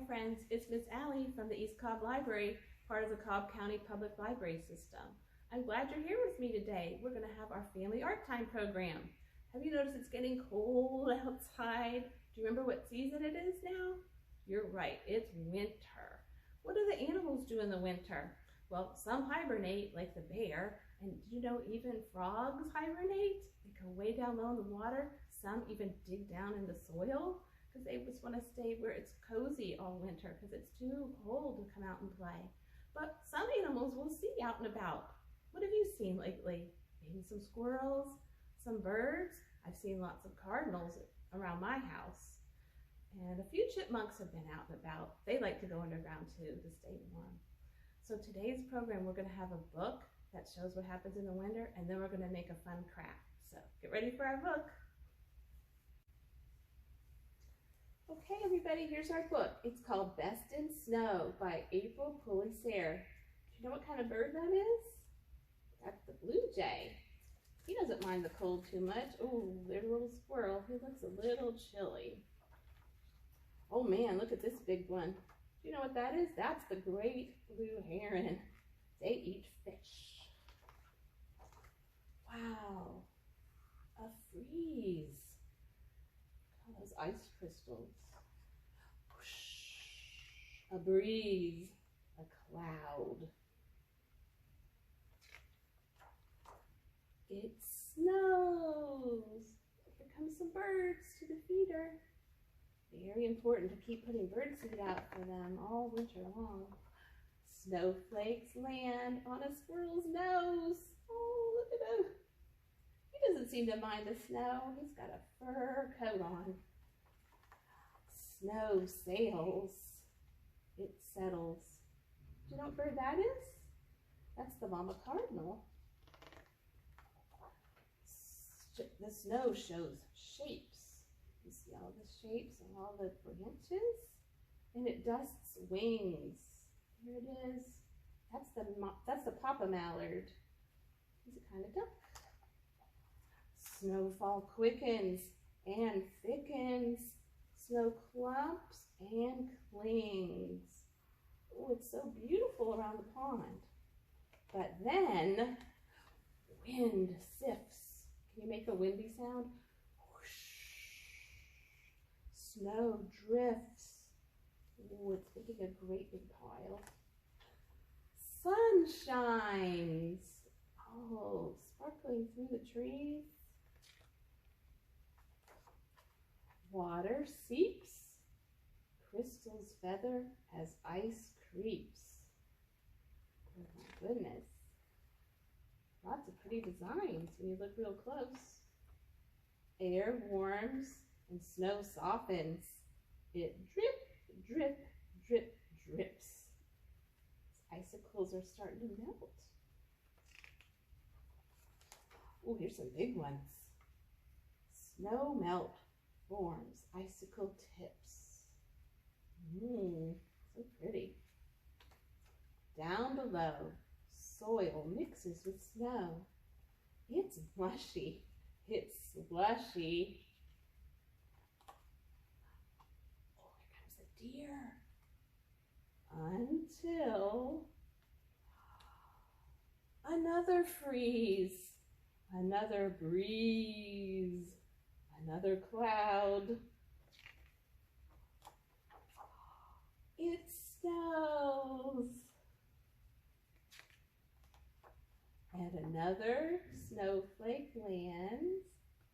friends, it's Miss Allie from the East Cobb Library, part of the Cobb County Public Library System. I'm glad you're here with me today. We're going to have our family art time program. Have you noticed it's getting cold outside? Do you remember what season it is now? You're right, it's winter. What do the animals do in the winter? Well, some hibernate, like the bear, and did you know even frogs hibernate? They go way down low in the water. Some even dig down in the soil because they just want to stay where it's cozy all winter because it's too cold to come out and play. But some animals we'll see out and about. What have you seen lately? Maybe some squirrels, some birds. I've seen lots of cardinals around my house. And a few chipmunks have been out and about. They like to go underground too to stay warm. So today's program, we're going to have a book that shows what happens in the winter, and then we're going to make a fun craft. So get ready for our book. Okay, everybody, here's our book. It's called Best in Snow by April Pulley-Sayre. Do you know what kind of bird that is? That's the blue jay. He doesn't mind the cold too much. Oh, there's a little squirrel. He looks a little chilly. Oh man, look at this big one. Do you know what that is? That's the great blue heron. They eat fish. Wow, a freeze. Look at those ice crystals. Whoosh. A breeze, a cloud. It snows. Here come some birds to the feeder. Very important to keep putting birdseed out for them all winter long. Snowflakes land on a squirrel's nose. Oh, look at him. He doesn't seem to mind the snow. He's got a fur coat on. Snow sails. It settles. Do you know what bird that is? That's the mama cardinal. The snow shows shapes. You see all the shapes and all the branches? And it dusts wings. Here it is. That's the papa mallard. He's a kind of duck. Snowfall quickens and thickens. Snow clumps and clings. Oh, it's so beautiful around the pond. But then, wind sifts. Can you make a windy sound? Whoosh. Snow drifts. Oh, it's making a great big pile. Sun shines. Oh, sparkling through the trees. Water seeps. Crystals feather as ice creeps. Oh my goodness. Lots of pretty designs when you look real close. Air warms and snow softens. It drip, drip, drip, drips. Icicles are starting to melt. Oh, here's some big ones. Snow melt forms icicle tips. So pretty. Down below, soil mixes with snow. It's mushy. It's slushy. Oh, here comes a deer. Until another freeze, another breeze, another cloud. It snows. And another snowflake lands.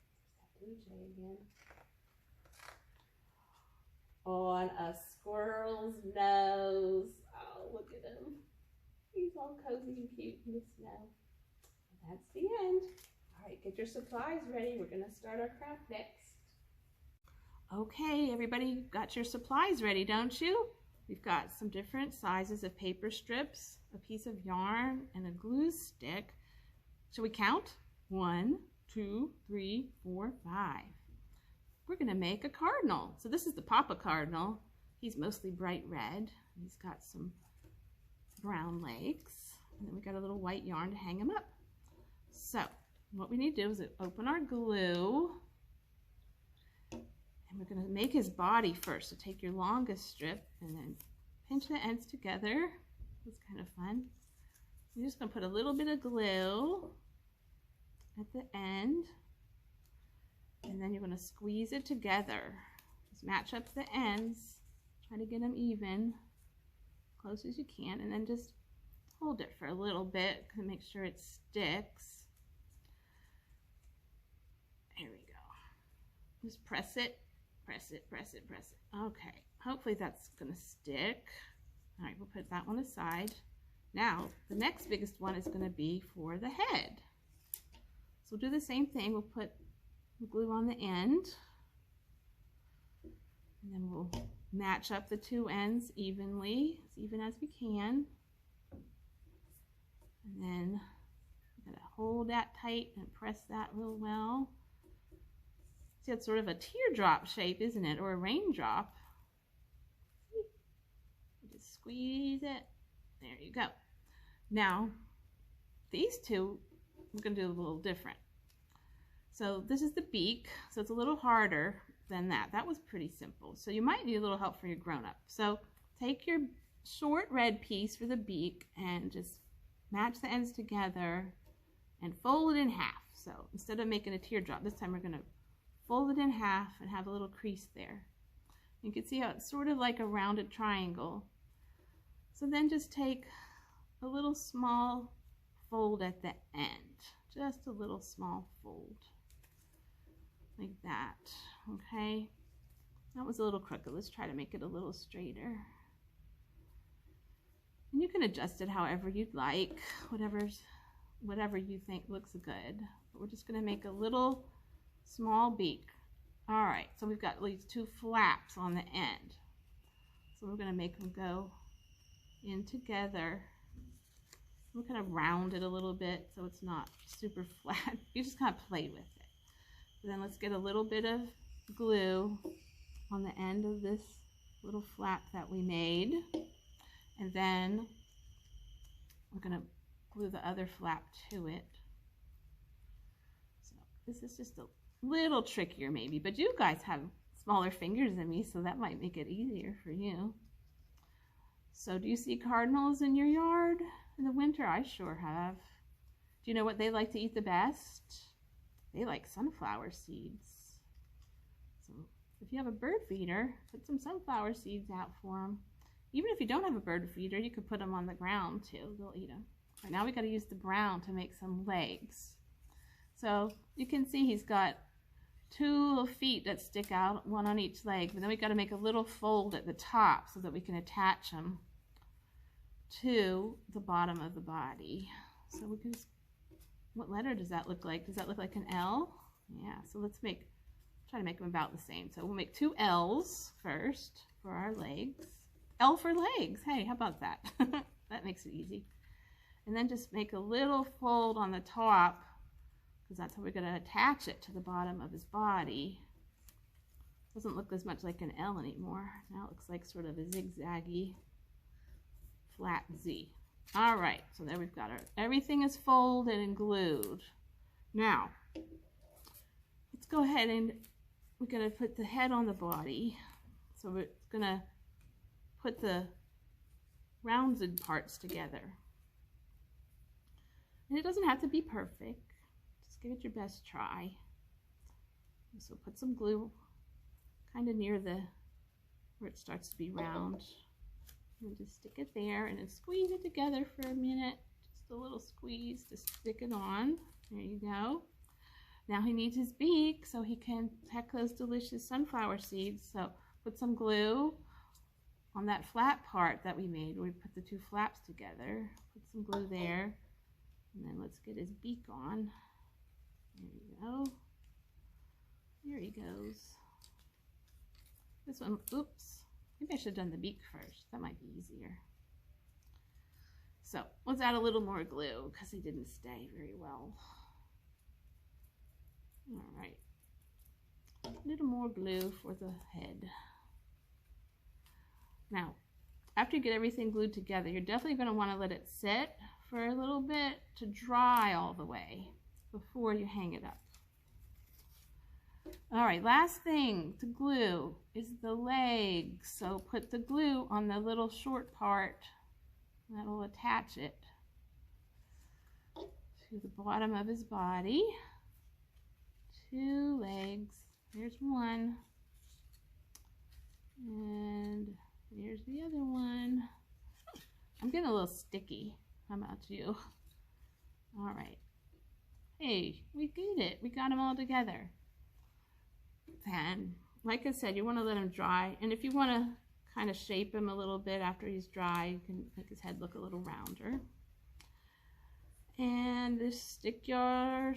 There's that blue jay again. On a squirrel's nose. Oh, look at him. He's all cozy and cute in the snow. And that's the end. All right, get your supplies ready. We're going to start our craft next. Okay, everybody got your supplies ready, don't you? We've got some different sizes of paper strips, a piece of yarn, and a glue stick. Shall we count? 1, 2, 3, 4, 5. We're going to make a cardinal. So this is the papa cardinal. He's mostly bright red. He's got some brown legs. And then we got a little white yarn to hang him up. So what we need to do is open our glue. And we're going to make his body first. So take your longest strip and then pinch the ends together. It's kind of fun. You're just going to put a little bit of glue at the end. And then you're going to squeeze it together. Just match up the ends. Try to get them even, close as you can. And then just hold it for a little bit to make sure it sticks. There we go. Just press it, press it, press it, press it. Okay, hopefully that's gonna stick. All right, we'll put that one aside. Now, the next biggest one is gonna be for the head. So we'll do the same thing. We'll put the glue on the end. And then we'll match up the two ends evenly, as even as we can. And then we're gonna hold that tight and press that real well. See, it's sort of a teardrop shape, isn't it? Or a raindrop. Just squeeze it. There you go. Now, these two, we're gonna do a little different. So this is the beak, so it's a little harder than that. That was pretty simple. So you might need a little help for your grown-up. So take your short red piece for the beak and just match the ends together and fold it in half. So instead of making a teardrop, this time we're going to fold it in half and have a little crease there. You can see how it's sort of like a rounded triangle. So then just take a little small fold at the end, just a little small fold like that. Okay, that was a little crooked. Let's try to make it a little straighter. And you can adjust it however you'd like, whatever you think looks good. But we're just going to make a little small beak. All right, so we've got these two flaps on the end. So we're going to make them go in together. We're going to round it a little bit so it's not super flat. You just kind of play with it. So then let's get a little bit of glue on the end of this little flap that we made. And then we're going to glue the other flap to it. So this is just a little trickier maybe, but you guys have smaller fingers than me, so that might make it easier for you. So do you see cardinals in your yard in the winter? I sure have. Do you know what they like to eat the best? They like sunflower seeds. So if you have a bird feeder, put some sunflower seeds out for them. Even if you don't have a bird feeder, you could put them on the ground too. They'll eat them. Right, now we got to use the brown to make some legs. So you can see he's got two little feet that stick out, one on each leg. But then we got to make a little fold at the top so that we can attach them to the bottom of the body. So we can. What letter does that look like? Does that look like an L? Yeah. So let's try to make them about the same. So we'll make two L's first for our legs. L for legs. Hey, how about that? That makes it easy. And then just make a little fold on the top, because that's how we're going to attach it to the bottom of his body. Doesn't look as much like an L anymore. Now it looks like sort of a zigzaggy flat Z. All right, so there we've got everything is folded and glued. Now, let's go ahead and we're going to put the head on the body. So we're going to put the rounded parts together. And it doesn't have to be perfect. Just give it your best try. So put some glue kind of near where it starts to be round. And just stick it there and then squeeze it together for a minute. Just a little squeeze to stick it on. There you go. Now he needs his beak so he can peck those delicious sunflower seeds. So put some glue on that flat part that we made where we put the two flaps together. Put some glue there. And then let's get his beak on. There you go. There he goes. This one, oops. Maybe I should have done the beak first. That might be easier. So let's add a little more glue because it didn't stay very well. All right. A little more glue for the head. Now, after you get everything glued together, you're definitely going to want to let it sit for a little bit to dry all the way before you hang it up. All right, last thing to glue is the legs. So put the glue on the little short part. That'll attach it to the bottom of his body. 2 legs. There's one. And there's the other one. I'm getting a little sticky. How about you? All right. Hey, we did it. We got them all together. And like I said, you want to let him dry. And if you want to kind of shape him a little bit after he's dry, you can make his head look a little rounder. And just stick your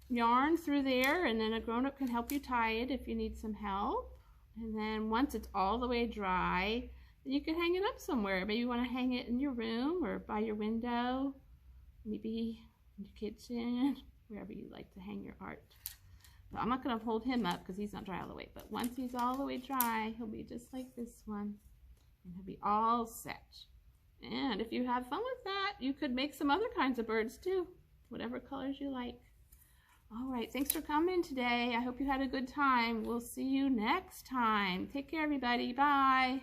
yarn through there, and then a grown-up can help you tie it if you need some help. And then once it's all the way dry, then you can hang it up somewhere. Maybe you want to hang it in your room or by your window, maybe in your kitchen, wherever you like to hang your art. But I'm not going to hold him up because he's not dry all the way. But once he's all the way dry, he'll be just like this one. And he'll be all set. And if you have fun with that, you could make some other kinds of birds too. Whatever colors you like. All right, thanks for coming today. I hope you had a good time. We'll see you next time. Take care, everybody. Bye.